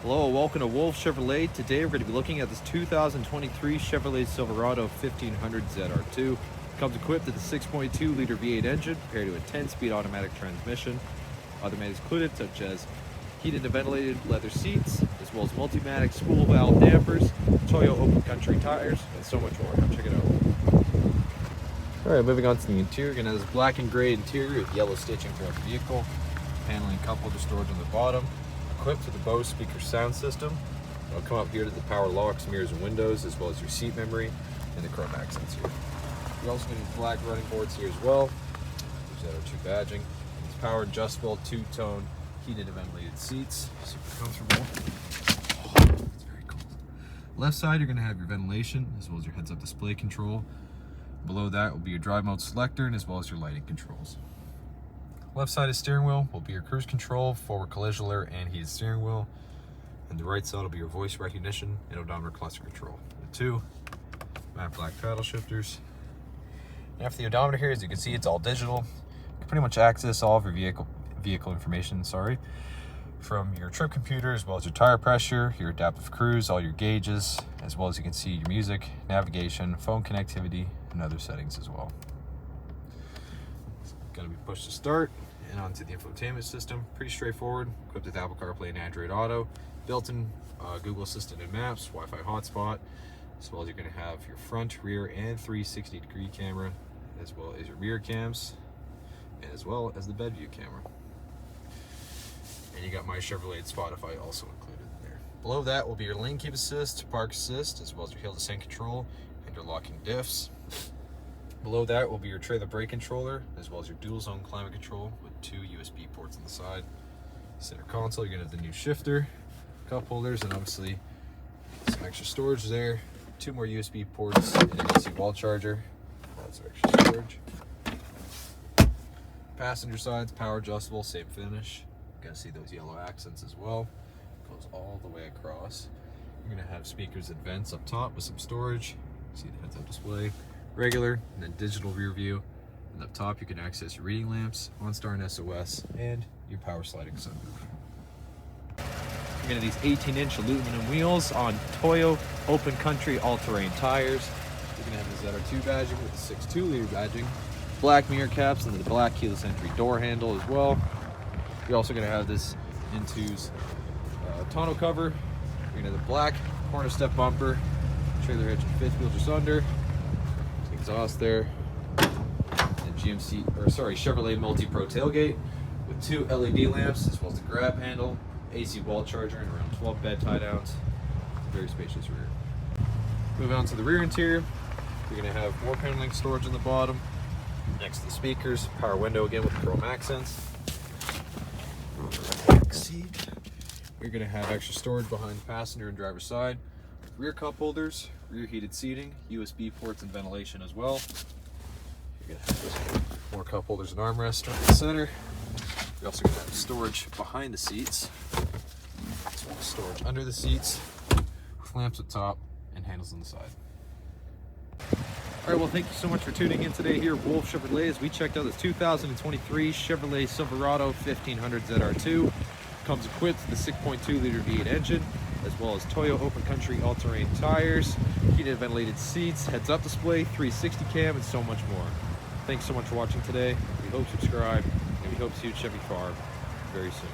Hello, welcome to Wolfe Chevrolet. Today we're going to be looking at this 2023 Chevrolet Silverado 1500 ZR2. It comes equipped with a 6.2 liter V8 engine paired to a 10-speed automatic transmission. Other amenities included such as heated and ventilated leather seats, as well as Multimatic spool valve dampers, Toyo open country tires, and so much more. Come check it out. Alright, moving on to the interior. You're going to have this black and gray interior with yellow stitching throughout the vehicle. Paneling cup holder storage on the bottom. Equipped with a Bose speaker sound system. It'll come up here to the power locks, mirrors, and windows, as well as your seat memory and the chrome accents here. You're also going to use black running boards here as well. There's ZR2 badging. It's power adjustable, two-tone, heated and ventilated seats. Super comfortable. Oh, it's very cold. Left side, you're going to have your ventilation, as well as your heads-up display control. Below that will be your drive mode selector, and as well as your lighting controls. Left side of steering wheel will be your cruise control, forward collision alert, and heated steering wheel. And the right side will be your voice recognition and odometer cluster control. The two matte black paddle shifters. And after the odometer here, as you can see, it's all digital. You can pretty much access all of your vehicle information, from your trip computer, as well as your tire pressure, your adaptive cruise, all your gauges, as well as you can see your music, navigation, phone connectivity, and other settings as well. Going to be push to start and onto the infotainment system. Pretty straightforward. Equipped with Apple CarPlay and Android Auto. Built-in Google Assistant and Maps, Wi-Fi hotspot, as well as you're going to have your front, rear, and 360-degree camera, as well as your rear cams, and as well as the Bedview Camera. And you got My Chevrolet and Spotify also included there. Below that will be your lane keep assist, park assist, as well as your hill descent control and your locking diffs. Below that will be your trailer brake controller, as well as your dual zone climate control with two USB ports on the side. Center console, you're gonna have the new shifter, cup holders, and obviously some extra storage there. Two more USB ports and an AC wall charger. That's extra storage. Passenger sides, power adjustable, same finish. You're gonna see those yellow accents as well. Goes all the way across. You're gonna have speakers and vents up top with some storage. See the heads-up display. Regular and then digital rear view, and up top you can access your reading lamps, OnStar and SOS, and your power sliding sunroof. You're going to these 18-inch aluminum wheels on Toyo open country all-terrain tires. You're going to have the ZR2 badging with the 6.2 liter badging, black mirror caps, and the black keyless entry door handle as well. You're also going to have this Intu's tonneau cover. You're going to have the black corner step bumper, trailer hitch and fifth wheel just under. Exhaust there, and Chevrolet Multi-Pro tailgate with two LED lamps, as well as the grab handle, AC wall charger, and around 12 bed tie downs. Very spacious rear. Moving on to the rear interior, you're going to have more paneling storage on the bottom, next to the speakers, power window again with chrome accents. Back seat. You're going to have extra storage behind the passenger and driver's side. Rear cup holders, rear heated seating, USB ports, and ventilation as well. You're going to have more cup holders and armrests in the center. You're also going to have storage behind the seats, as well as storage under the seats, with lamps at top and handles on the side. All right, well, thank you so much for tuning in today here at Wolfe Chevrolet as we checked out this 2023 Chevrolet Silverado 1500 ZR2. Comes equipped with the 6.2 liter V8 engine, as well as Toyo open country all-terrain tires, heated and ventilated seats, heads-up display, 360 cam, and so much more. Thanks so much for watching today. We hope you subscribe, and we hope to see you at Chevy Farm very soon.